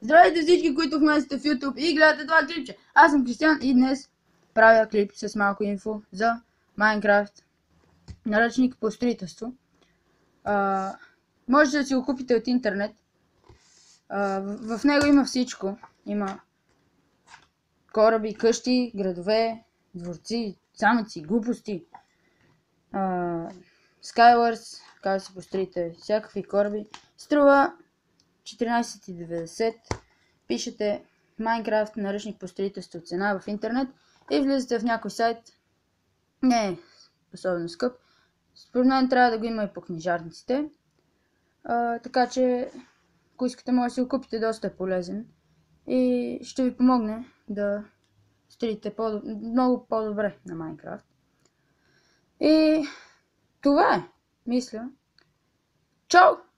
Здравейте всички, които в момента сте в YouTube и гледате това клипче. Аз съм Кристиан и днес правя клип с малко инфо за Minecraft. Наръчник по строителство. Можете да си го купите от интернет. В него има всичко. Има кораби, къщи, градове, дворци, замъци, глупости. Skywars, как да си построите всякакви кораби. Струва 14,90. Пишете Minecraft наръчник по строителство цена в интернет и влизате в някой сайт. Не е особено скъп. Според мен трябва да го има и по книжарниците. Така че, ако искате, може да си го купите, доста е полезен. И ще ви помогне да строите много по-добре на Minecraft. И това е, мисля. Чао!